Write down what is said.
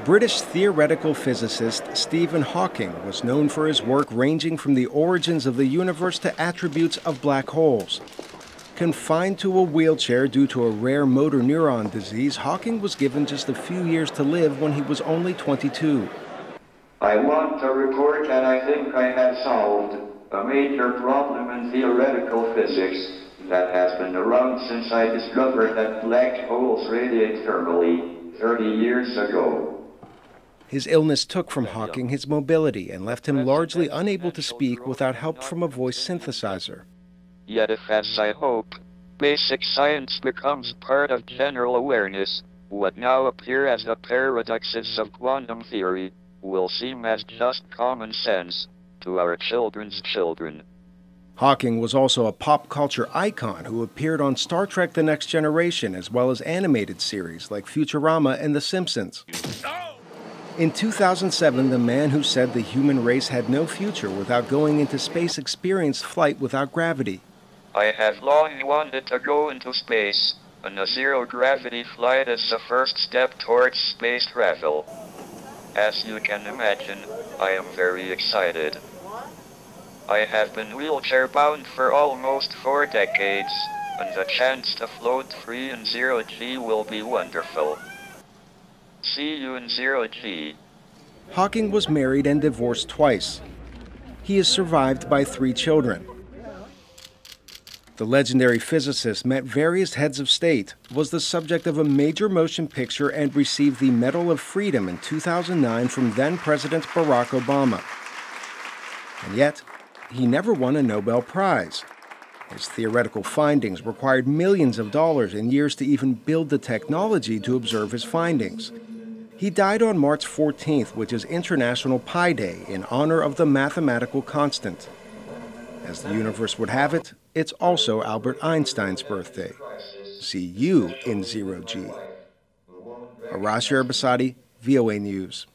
British theoretical physicist Stephen Hawking was known for his work ranging from the origins of the universe to attributes of black holes. Confined to a wheelchair due to a rare motor neuron disease, Hawking was given just a few years to live when he was only 22. I want to report that I think I have solved a major problem in theoretical physics that has been around since I discovered that black holes radiate thermally 30 years ago. His illness took from Hawking his mobility and left him largely unable to speak without help from a voice synthesizer. Yet if, as I hope, basic science becomes part of general awareness, what now appear as the paradoxes of quantum theory will seem as just common sense to our children's children. Hawking was also a pop culture icon who appeared on Star Trek: The Next Generation, as well as animated series like Futurama and The Simpsons. In 2007, the man who said the human race had no future without going into space experienced flight without gravity. I have long wanted to go into space, and a zero-gravity flight is the first step towards space travel. As you can imagine, I am very excited. I have been wheelchair-bound for almost 4 decades, and the chance to float free in zero-G will be wonderful. See you in zero-G. Hawking was married and divorced twice. He is survived by 3 children. The legendary physicist met various heads of state, was the subject of a major motion picture, and received the Medal of Freedom in 2009 from then-President Barack Obama. And yet, he never won a Nobel Prize. His theoretical findings required millions of dollars and years to even build the technology to observe his findings. He died on March 14th, which is International Pi Day, in honor of the mathematical constant. As the universe would have it, it's also Albert Einstein's birthday. See you in zero-G. Arash Arabasadi, VOA News.